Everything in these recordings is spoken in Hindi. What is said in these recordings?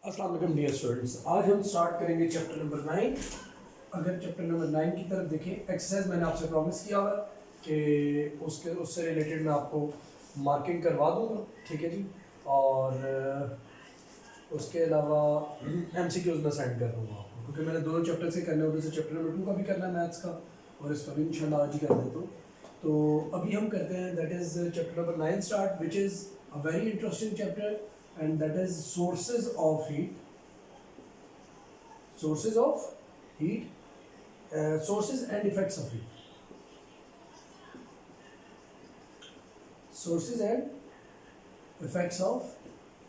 अस्सलाम वालेकुम डियर स्टूडेंट्स, आज हम स्टार्ट करेंगे चैप्टर नंबर 9। अगर चैप्टर नंबर 9 की तरफ देखें, एक्सरसाइज मैंने आपसे प्रॉमिस किया हुआ कि उससे रिलेटेड मैं आपको मार्किंग करवा दूंगा, ठीक है जी। और उसके अलावा MCQs में सेंड कर दूंगा आपको, क्योंकि मैंने दोनों चैप्टर से करने होते हैं। चैप्टर नंबर 2 का भी करना है मैथ्स का, और इसका भी इंशाल्लाह आज ही कर देता हूँ। तो अभी हम करते हैं, that is chapter number 9 start, which is a very interesting chapter, and that is sources of heat. Sources of heat, sources and effects of heat. Sources and effects of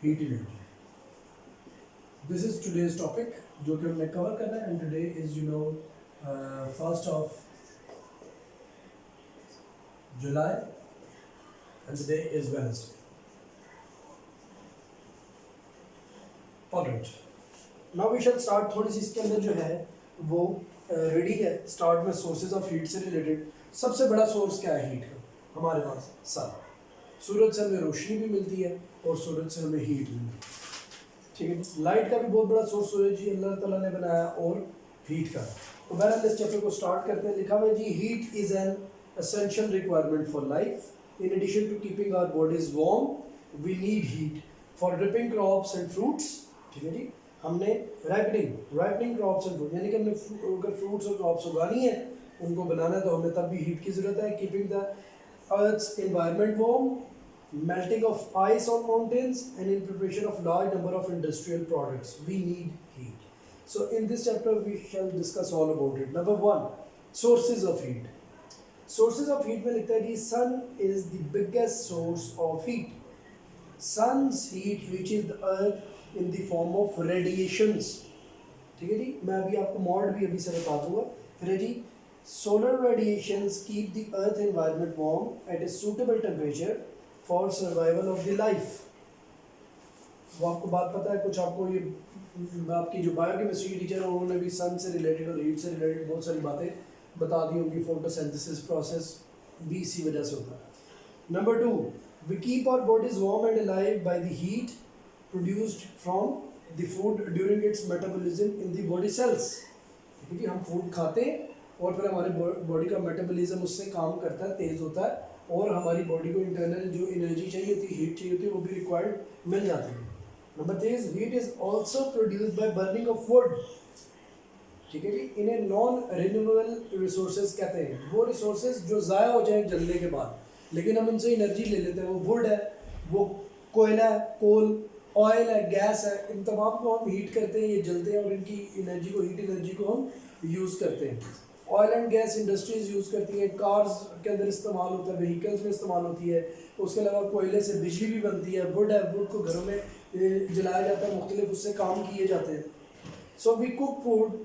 heat energy. This is today's topic जो कि हमने cover करना है, and today is 1st of July and the day is Wednesday. Alright. Now we shall start. थोड़ी सी इसके अंदर जो है वो रेडी है स्टार्ट में सोर्सेज ऑफ हीट से रिलेटेड। सबसे बड़ा सोर्स क्या है हीट का? हमारे पास सन। सूरज से हमें रोशनी भी मिलती है और सूरज से हमें हीट भी मिलती है, ठीक है। लाइट का भी बहुत बड़ा सोर्स सूरज जी अल्लाह ताला ने बनाया, और हीट का। तो बहरहाल इस चैप्टर को स्टार्ट करते हैं। लिखा हुआ है जी, heat is an essential requirement for life. In addition to keeping our bodies warm we need heat for ripening crops and fruits, ठीक है जी। हमने राइपनिंग क्रॉप्स एंड फ्रूट, यानी कि हमने अगर फ्रूट्स और क्रॉप्स उगानी है, उनको बनाना है, तो हमें तब भी हीट की ज़रूरत है। Keeping the earth's environment warm, melting of ice on mountains, and in preparation of large number of industrial products we need heat. So in this chapter we shall discuss all about it. Number 1, sources of heat. Sources of heat में लिखता है कि sun is the biggest source of heat. Sun's heat reaches the earth in the form of radiations, ठीक है जी। मैं अभी आपको मॉड भी अभी से बता दूंगा। फिर है जी, solar radiations keep the earth environment warm at a suitable temperature for survival of the life. वो आपको बात पता है कुछ? आपको ये आपकी जो बायोकेमिस्ट्री की टीचर है उन्होंने भी सन से रिलेटेड और हीट से रिलेटेड बहुत सारी बातें बता दी होंगी। फोटोसिंथेसिस प्रोसेस भी इसी वजह से होता है। Number 2, we keep our bodies warm and alive by the heat produced from the food during its metabolism in the body cells, क्योंकि हम फूड खाते हैं और फिर हमारे बॉडी का मेटाबॉलिज्म उससे काम करता है, तेज़ होता है, और हमारी बॉडी को इंटरनल जो एनर्जी चाहिए होती है, हीट चाहिए होती है, वो भी रिक्वायर्ड मिल जाती है। Number 3, heat is also produced by burning of would, ठीक है जी। इन्हें नॉन रिन्यूएबल रिसोर्सेज कहते हैं, वो रिसोर्सेज जो ज़ाया हो जाए जलने के बाद, लेकिन हम उनसे एनर्जी ले लेते हैं। वो वुड है, वो कोयला है, कोल, ऑयल है, गैस है, इन तमाम को हम हीट करते हैं, ये जलते हैं और इनकी एनर्जी को, हीट एनर्जी को हम यूज़ करते हैं। Oil and gas industries use करती हैं, कार्स के अंदर इस्तेमाल होता है, व्हीकल्स में इस्तेमाल होती है। उसके अलावा कोयले से बिजली भी बनती है। वुड है, वुड को घरों में जलाया जाता है, मुख्तलिफ उससे काम किए जाते हैं। So we cook food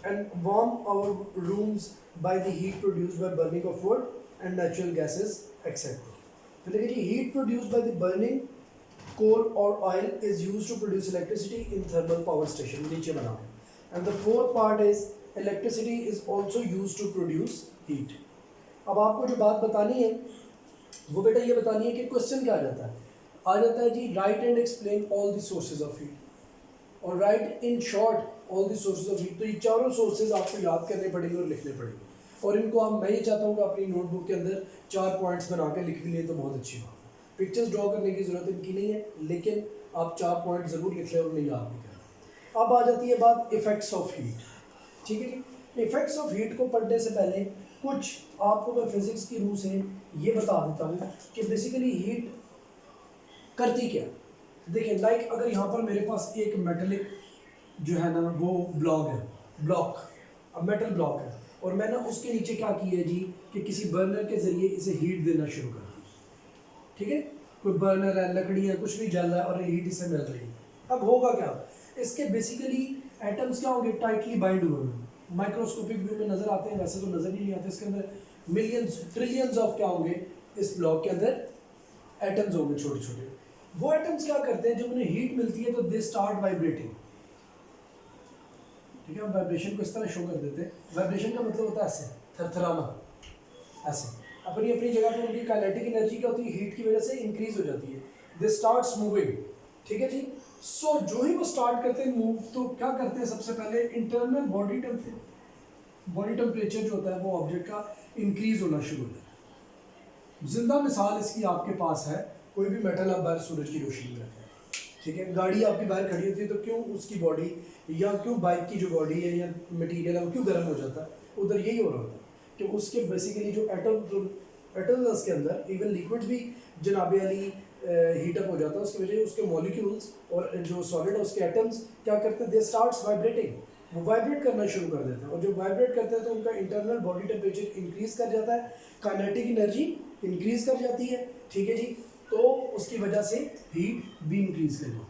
and warm our rooms by the heat produced by burning of wood and natural gases etcetera. तो देखिए, heat produced by the burning coal or oil is used to produce electricity in thermal power station, नीचे बना है। And the fourth part is electricity is also used to produce heat. अब आपको जो बात बतानी है वो बेटा ये बतानी है कि क्वेश्चन क्या आ जाता है जी, write and explain all the sources of heat और write in short all the sources of heat. तो ये चारों सोर्सेज आपको याद करने पड़ेंगे और लिखने पड़ेंगे, और इनको मैं ये चाहता हूँ कि अपनी नोटबुक के अंदर 4 पॉइंट्स बना के लिख भी लें तो बहुत अच्छी बात है। पिक्चर्स ड्रॉ करने की ज़रूरत इनकी नहीं है, लेकिन आप 4 पॉइंट ज़रूर लिख लें और उन्हें याद भी करें। अब आ जाती है बात इफ़ेक्ट्स ऑफ हीट, ठीक है जी। इफ़ेक्ट्स ऑफ हीट को पढ़ने से पहले कुछ आपको मैं फिज़िक्स की रूह से ये बता देता हूँ कि बेसिकली हीट करती क्या। देखिए, लाइक अगर यहाँ पर मेरे पास एक मेटलिक जो है ना वो अब मेटल ब्लॉक है, और मैंने उसके नीचे क्या किया है जी कि किसी बर्नर के ज़रिए इसे हीट देना शुरू कर दिया, ठीक है। कोई बर्नर है, लकड़ी है, कुछ भी जल रहा है और हीट इससे मिल रही है। अब होगा क्या, इसके बेसिकली एटम्स क्या होंगे, टाइटली बाइंड हुए होंगे। माइक्रोस्कोपिक व्यू में नज़र आते हैं, वैसे तो नज़र ही नहीं आते। इसके अंदर मिलियंस ट्रिलियंस ऑफ क्या होंगे, इस ब्लॉक के अंदर एटम्स होंगे, छोटे छोटे। वो एटम्स क्या करते हैं, जब उन्हें हीट मिलती है तो दे स्टार्ट वाइब्रेटिंग, ठीक है। हम वाइब्रेशन को इस तरह शो कर देते हैं। वाइब्रेशन का मतलब होता है ऐसे थरथराना, ऐसे अपनी अपनी जगह पे उनकी काइनेटिक एनर्जी क्या होती है, हीट की वजह से इंक्रीज हो जाती है। दे स्टार्ट्स मूविंग, ठीक है जी। सो जो ही वो स्टार्ट करते हैं मूव, तो क्या करते हैं सबसे पहले इंटरनल बॉडी टेम्परेचर जो होता है वो ऑब्जेक्ट का इंक्रीज होना शुरू होता है। जिंदा मिसाल इसकी आपके पास है, कोई भी मेटल आप बाहर सूरज की रोशनी में रखते हैं, ठीक है, गाड़ी आपकी बाहर खड़ी होती है तो क्यों उसकी बॉडी या क्यों बाइक की जो बॉडी है या मटेरियल है वो क्यों गर्म हो जाता है? उधर यही हो रहा होता है कि उसके बेसिकली जो एटम है उसके अंदर, इवन लिक्विड भी जनाबे अली हीटअप हो जाता है, उसकी वजह से उसके मॉलिक्यूल्स और जो सॉलिड है उसके एटम्स क्या करते हैं, दे स्टार्ट्स वाइब्रेटिंग, वो वाइब्रेट करना शुरू कर देते हैं, और जब वाइब्रेट करते हैं तो उनका इंटरनल बॉडी टेम्परेचर इंक्रीज कर जाता है, काइनेटिक एनर्जी इंक्रीज कर जाती है, ठीक है जी। तो उसकी वजह से हीट भी इंक्रीज कर जाती है,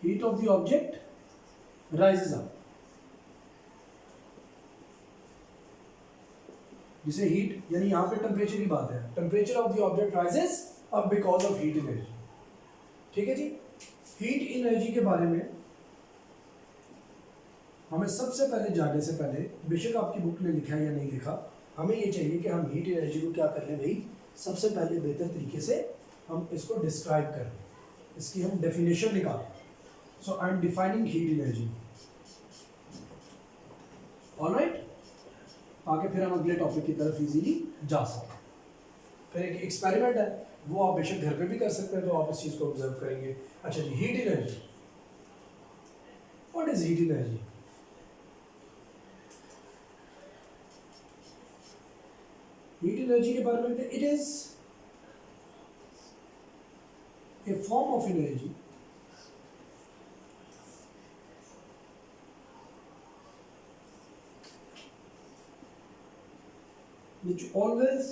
heat of the object rises up, जिसे हीट यानी यहाँ पे टेम्परेचर की बात है, temperature of the object rises up because of heat energy, ठीक है जी। हीट एनर्जी के बारे में हमें सबसे पहले जाने से पहले, बेशक आपकी बुक में लिखा है या नहीं लिखा, हमें ये चाहिए कि हम हीट एनर्जी को क्या कर लें भाई, सबसे पहले बेहतर तरीके से हम इसको डिस्क्राइब कर लें, इसकी हम डेफिनेशन निकालें। So I am defining heat energy, alright, आगे फिर हम अगले टॉपिक की तरफ इजीली जा सकते हैं। फिर एक एक्सपेरिमेंट है, वो आप बेशक घर पे भी कर सकते हैं, तो आप इस चीज़ को ऑब्जर्व करेंगे। अच्छा जी, heat energy, what is heat energy? Heat energy के बारे में, it is a form of energy which always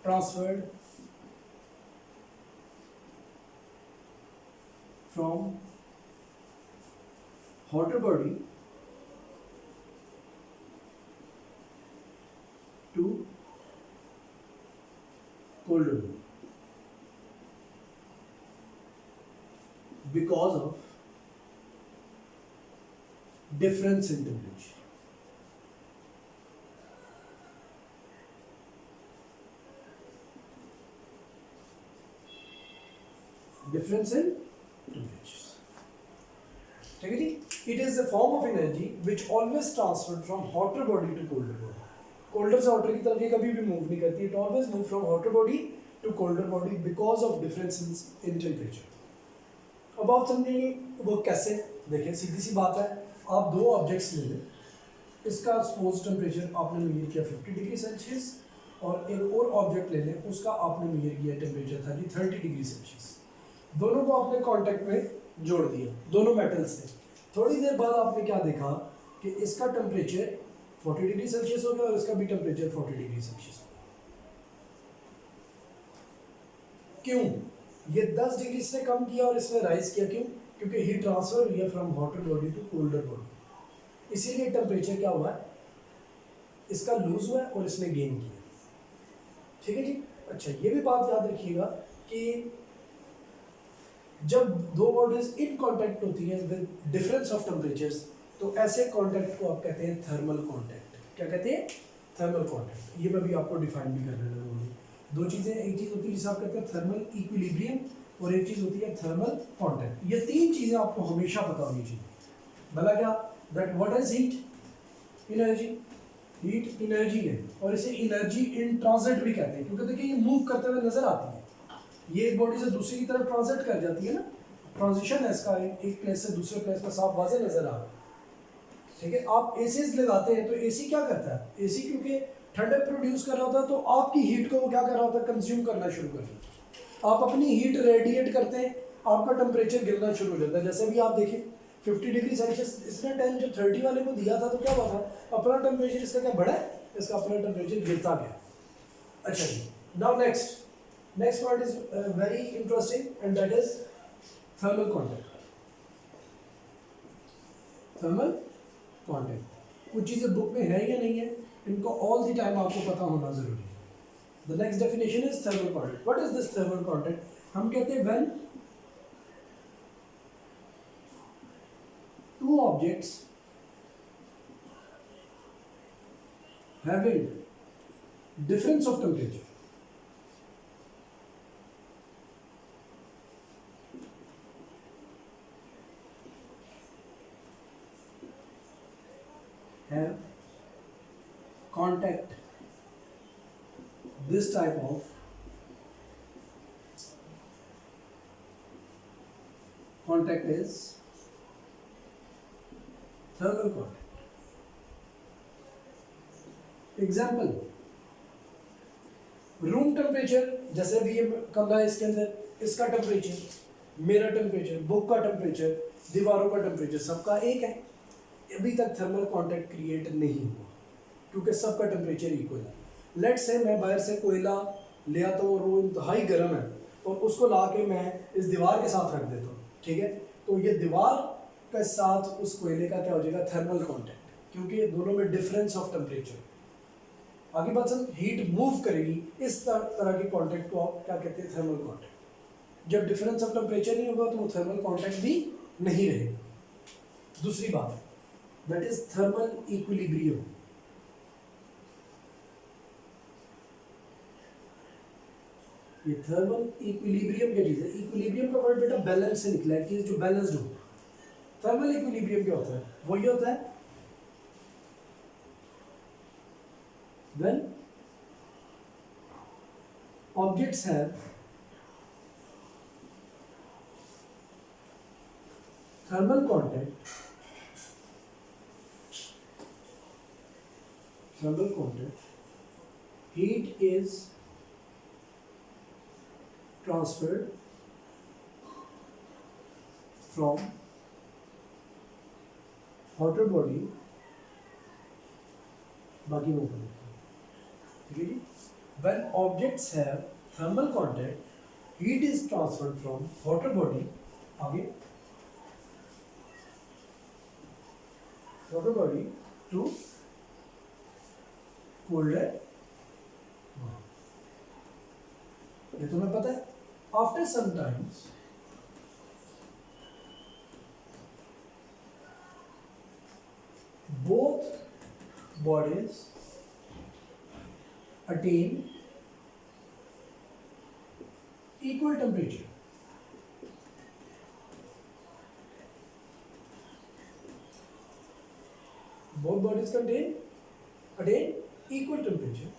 transferred from hotter body to colder body because of difference in temperature. Difference in temperatures, ठीक है जी। It is a form of energy which always transferred from hotter body to colder body. Colder से hotter की तरफ ये कभी भी move नहीं करती, it always move from hotter body to colder body because of differences in temperature. अब आप समझेंगे वो कैसे, देखें सीधी सी बात है, आप दो ऑब्जेक्ट्स ले लें, इसका सपोज टेम्परेचर आपने मेजर किया 50 डिग्री सेल्सियस, और एक और ऑब्जेक्ट ले लें, उसका आपने मेजर किया टेम्परेचर था जी 30 डिग्री सेल्सियस, दोनों को आपने कांटेक्ट में जोड़ दिया, दोनों मेटल्स से। थोड़ी देर बाद आपने क्या देखा कि इसका टेम्परेचर 40 डिग्री सेल्सियस हो गया और इसका भी टेम्परेचर 40 डिग्री सेल्सियस हो गया। क्यों? ये 10 डिग्री से कम किया और इसने राइज किया, क्यों? क्योंकि हीट ट्रांसफर हुई है from hotter body to colder body, इसीलिए टेम्परेचर क्या हुआ है, इसका लूज हुआ है और इसने गेन किया, ठीक है जी। अच्छा, ये भी बात याद रखिएगा कि जब दो बॉडीज इन कांटेक्ट होती हैं विद डिफरेंस ऑफ टेम्परेचर्स, तो ऐसे कांटेक्ट को आप कहते हैं थर्मल कांटेक्ट। क्या कहते हैं? Thermal contact. ये मैं भी आपको डिफाइन भी कर देना दूंगी। दो चीज़ें, एक चीज़ होती है जिसे आप कहते हैं थर्मल इक्विलिब्रियम, और एक चीज़ होती है थर्मल कांटेक्ट। ये तीन चीज़ें आपको हमेशा पता होनी चाहिए। भला क्या, that what is heat energy, heat energy है, और इसे एनर्जी इन ट्रांजिट भी कहते हैं, क्योंकि देखिए ये मूव करते हुए नजर आती है, ये एक बॉडी से दूसरी की तरफ ट्रांजिट कर जाती है ना, ट्रांजिशन है इसका, एक प्लेस से दूसरे प्लेस में साफ वाज़े नजर आ रहा है, ठीक है। आप एसीज लगाते हैं तो एसी क्या करता है, एसी क्योंकि ठंडक प्रोड्यूस कर रहा होता है, तो आपकी हीट को वो क्या कर रहा होता है, कंज्यूम करना शुरू कर देता है। आप अपनी हीट रेडिएट करते हैं, आपका टेम्परेचर गिरना शुरू हो जाता है। जैसे भी आप देखिए 50 डिग्री सेल्सियस इसने टाइम जो 30 वाले को दिया था, तो क्या हुआ था, अपना टेम्परेचर इसका क्या बढ़ा है, इसका अपना टेम्परेचर गिरता गया। अच्छा जी, now next part is very interesting, and that is thermal contact. Thermal contact कुछ चीज़ें बुक में है या नहीं है, इनको all the time आपको पता होना जरूरी है। The next definition is thermal contact. What is this thermal contact? हम कहते हैं when two objects having difference of temperature have contact this type of contact is thermal contact. Example, room temperature, जैसे भी ये कमरा है इसके अंदर, इसका टेम्परेचर, मेरा टेम्परेचर, बुक का टेम्परेचर, दीवारों का टेम्परेचर सबका एक है। अभी तक थर्मल कांटेक्ट क्रिएट नहीं हुआ क्योंकि सबका टेम्परेचर इक्वल है। लेट्स से मैं बाहर से कोयला ले आता हूँ और वो इंतहाई गर्म है और उसको ला के मैं इस दीवार के साथ रख देता हूँ, ठीक है, तो ये दीवार के साथ उस कोयले का क्या हो जाएगा, थर्मल कांटेक्ट, क्योंकि दोनों में डिफरेंस ऑफ टेम्परेचर। आगे बात सुन, हीट मूव करेगी, इस तरह के कांटेक्ट को आप क्या कहते हैं, थर्मल कांटेक्ट। जब डिफरेंस ऑफ टेम्परेचर नहीं होगा तो वो थर्मल कांटेक्ट भी नहीं रहेगा। दूसरी बात, दैट इज थर्मल इक्विलिब्रियम। ये थर्मल इक्विलिब्रियम क्या चीज है? इक्विलिब्रियम का वर्ड बेटा बैलेंस से निकला है कि जो बैलेंस्ड हो। थर्मल इक्विलिब्रियम क्या होता है? वही होता है when objects have thermal contact, heat is transferred from hotter body, बाकी वो करें, ठीक है जी। When objects have thermal contact, heat is transferred from hotter body, आगे hotter body to colder body। ये तुम्हें पता है। After some times both bodies attain equal temperature। Both bodies attain equal temperature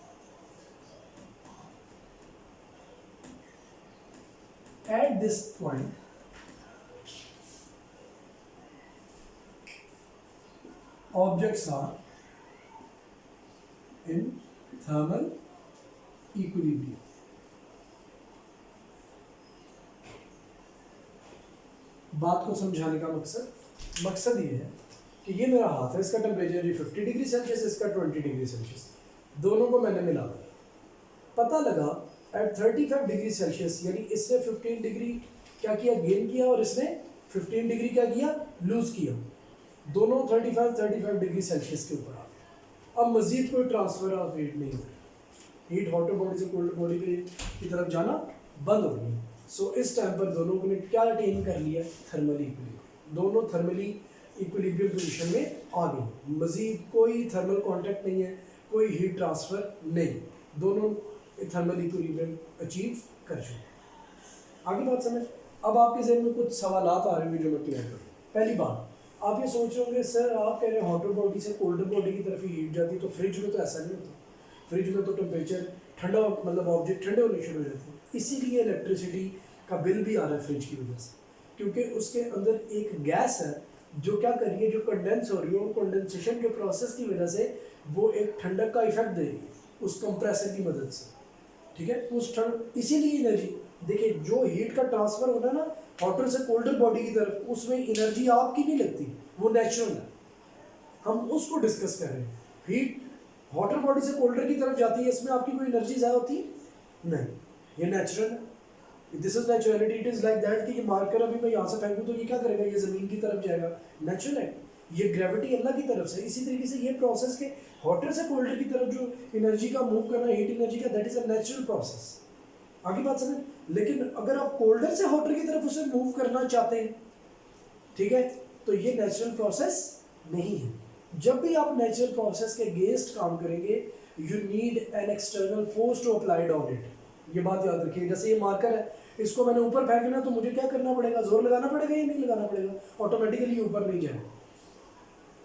at this point objects are in thermal equilibrium। बात को समझाने का मकसद ये है कि ये मेरा हाथ है, इसका टेम्परेचर ये 50 डिग्री सेल्सियस, इसका 20 डिग्री सेल्सियस, दोनों को मैंने मिला दिया। पता लगा एट 35 डिग्री सेल्सियस, यानी इसने 15 डिग्री क्या किया, गेन किया, और इसने 15 डिग्री क्या किया, लूज किया। दोनों 35 डिग्री सेल्सियस के ऊपर आ गए। अब मजीद कोई ट्रांसफर ऑफ हीट नहीं हो, हीट हॉटर बॉडी से कोल्ड बॉडी की तरफ जाना बंद हो गई। सो इस टाइम पर दोनों ने क्या अटेन कर लिया, थर्मल इक्विलिब्रियम। दोनों थर्मली इक्विलिब्रियम पोजीशन में आ गई। मजीद कोई थर्मल कांटेक्ट नहीं है, कोई हीट ट्रांसफर नहीं, दोनों थर्मल इक्विलिब्रियम अचीव कर चुके। आगे बात समझ। अब आपके जहन में कुछ सवालात आ रहे होंगे जो मैं क्लियर करूँ। पहली बात, आप ये सोच रहे होंगे सर आप कह रहे हैं हॉटर बॉडी से कोल्डर बॉडी की तरफ ही हीट जाती है, तो फ्रिज में तो ऐसा नहीं होता। फ्रिज में तो टेम्परेचर ठंडा, मतलब ऑब्जेक्ट ठंडे होने शुरू हो जाते हैं। इसीलिए इलेक्ट्रिसिटी का बिल भी आ रहा है फ्रिज की वजह से, क्योंकि उसके अंदर एक गैस है जो क्या कर रही है, जो कंडेंस हो रही है, और कंडेंसेशन के प्रोसेस की वजह से वो एक ठंडक का इफेक्ट दे रही है उस कंप्रेसर की मदद से, ठीक है। उस ठंड, इसीलिए एनर्जी देखिए, जो हीट का ट्रांसफर होता है ना हॉटर से कोल्डर बॉडी की तरफ, उसमें एनर्जी आपकी नहीं लगती, वो नेचुरल है। हम उसको डिस्कस कर रहे हैं। हीट हॉटर बॉडी से कोल्डर की तरफ जाती है, इसमें आपकी कोई एनर्जी ज़्यादा होती है नहीं, ये नेचुरल है। This is naturality. It is like that कि ये मार्कर अभी मैं यहाँ से फेंकूँ तो ये क्या करेगा, ये ज़मीन की तरफ जाएगा, नेचुरल है। ये ग्रेविटी अल्लाह की तरफ से। इसी तरीके से ये प्रोसेस के हॉटर से कोल्डर की तरफ जो एनर्जी का मूव करना, हीट एनर्जी का, that is a natural process. आगे बात समझ। लेकिन अगर आप कोल्डर से हॉटर की तरफ उसे मूव करना चाहते हैं, ठीक है, तो ये नेचुरल प्रोसेस नहीं है। जब भी आप नेचुरल प्रोसेस के अगेंस्ट काम करेंगे, you need an external force to applied on it. ये बात याद रखिए। जैसे ये मार्कर है, इसको मैंने ऊपर फेंकना, तो मुझे क्या करना पड़ेगा, जोर लगाना पड़ेगा या नहीं लगाना पड़ेगा, ऑटोमेटिकली ऊपर नहीं जाएगा।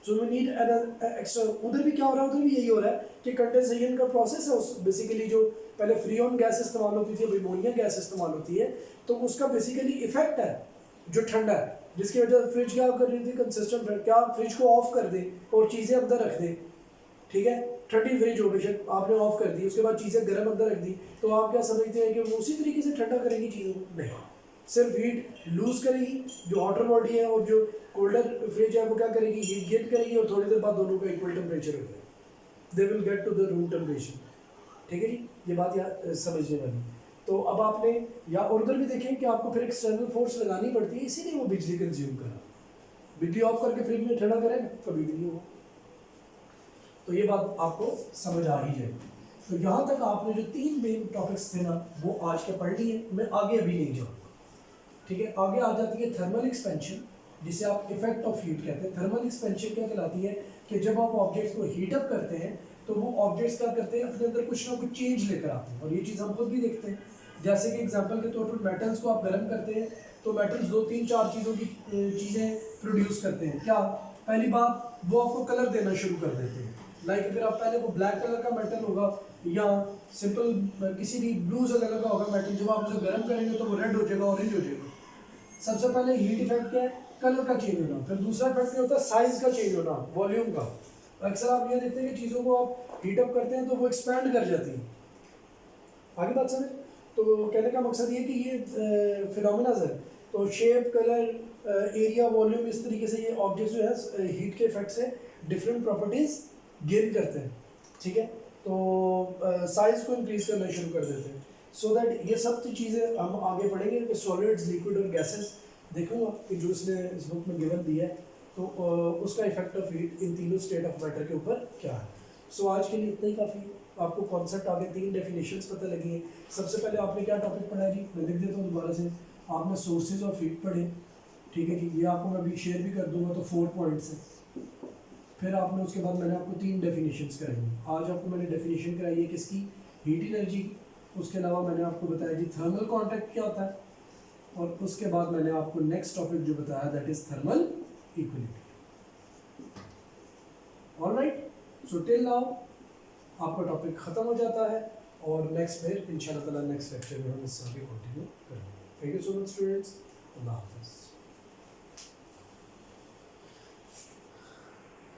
So we need extra. उधर भी क्या हो रहा है, उधर भी यही हो रहा है कि कंडेंसेशन का प्रोसेस है, उस बेसिकली जो पहले फ्रीऑन गैस इस्तेमाल होती थी, अब अमोनिया गैस इस्तेमाल होती है, तो उसका बेसिकली इफेक्ट है जो ठंडा है, जिसकी वजह से फ्रिज क्या कर रही थी, कंसिस्टेंट क्या फ्रिज को ऑफ कर दे और चीज़ें अंदर रख दे, ठीक है, ठंडी फ्रिज हो बेशक आपने ऑफ कर दी, उसके बाद चीज़ें गर्म अंदर रख दी, तो आप क्या समझते हैं कि वो उसी तरीके से ठंडा करेंगी चीज़ों को? नहीं, सिर्फ हीट लूज करेगी जो हॉटर बॉडी है, और जो कोल्डर फ्रिज है वो क्या करेगी, हीट गेन करेगी, और थोड़ी देर बाद दोनों का इक्वल टेम्परेचर हो जाएगा, they will get to the room temperature. ठीक है जी, ये बात यहाँ समझने वाली। तो अब आपने या और उधर भी देखें कि आपको फिर एक्सटर्नल फोर्स लगानी पड़ती है, इसीलिए वो बिजली कंज्यूम करा। बिजली ऑफ करके फ्रिज में ठंडा करें कभी भी नहीं होगा। तो ये बात आपको समझ आ ही जाएगी। तो यहाँ तक आपने जो 3 मेन टॉपिक्स थे ना वो आज के पढ़ लिए, मैं आगे अभी नहीं जाऊँगा। ठीक है, आगे आ जाती है थर्मल एक्सपेंशन, जिसे आप इफेक्ट ऑफ हीट कहते हैं। थर्मल एक्सपेंशन क्या कहलाती है कि जब आप ऑब्जेक्ट्स को हीट अप करते हैं तो वो ऑब्जेक्ट्स क्या करते हैं, अपने अंदर कुछ ना कुछ चेंज लेकर आते हैं, और ये चीज़ हम खुद भी देखते हैं। जैसे कि एग्जांपल के तौर पर मेटल्स को आप गर्म करते हैं तो मेटल्स 2-3-4 चीज़ों की चीज़ें प्रोड्यूस करते हैं। क्या? पहली बात, वो आपको कलर देना शुरू कर देते हैं। लाइक अगर आप पहले वो ब्लैक कलर का मेटल होगा या सिंपल किसी भी ब्लू से कलर का होगा मेटल, जब आप उसे गर्म करेंगे तो वो रेड हो जाएगा, ऑरेंज हो जाएगा। सबसे पहले हीट इफेक्ट क्या है, कलर का चेंज होना। फिर दूसरा इफेक्ट क्या होता है, साइज का चेंज होना, वॉल्यूम का। अक्सर आप ये देखते हैं कि चीज़ों को आप हीट अप करते हैं तो वो एक्सपैंड कर जाती है। आगे बात समझ। तो कहने का मकसद ये कि ये फिनोमिना है, तो शेप, कलर, एरिया, वॉल्यूम, इस तरीके से ये ऑब्जेक्ट जो है हीट के इफेक्ट से डिफरेंट प्रॉपर्टीज गेन करते हैं। ठीक है, तो साइज को इंक्रीज करना शुरू कर देते हैं। सो दैट ये सब चीज़ें हम आगे पढ़ेंगे कि सॉलिड्स, लिक्विड और गैसेस देखूंगा कि जो इसने इस बुक में गिवन दिया है, तो उसका इफेक्ट ऑफ हीट इन तीनों स्टेट ऑफ मैटर के ऊपर क्या है। सो आज के लिए इतना ही काफ़ी है। आपको कॉन्सेप्ट आगे 3 डेफिनेशंस पता लगी हैं। सबसे पहले आपने क्या टॉपिक पढ़ा जी, मैं लिख देता हूँ दोबारा से। आपने सोर्सेज ऑफ हीट पढ़े, ठीक है जी, ये आपको मैं अभी शेयर भी कर दूंगा, तो 4 पॉइंट्स हैं। फिर आपने उसके बाद मैंने आपको 3 डेफिनेशंस कराई। आज आपको मैंने डेफिनेशन कराई है किसकी, हीट एनर्जी की। उसके अलावा मैंने आपको बताया जी थर्मल कॉन्टैक्ट क्या होता है, और उसके बाद मैंने आपको नेक्स्ट टॉपिक जो बताया that is thermal equilibrium. Alright, so till now आपका टॉपिक खत्म हो जाता है, और नेक्स्ट फिर इंशाल्लाह ताला नेक्स्ट लेक्चर में हम इससे आगे कंटिन्यू करेंगे। Thank you so much students, अल्लाह हाफिज़।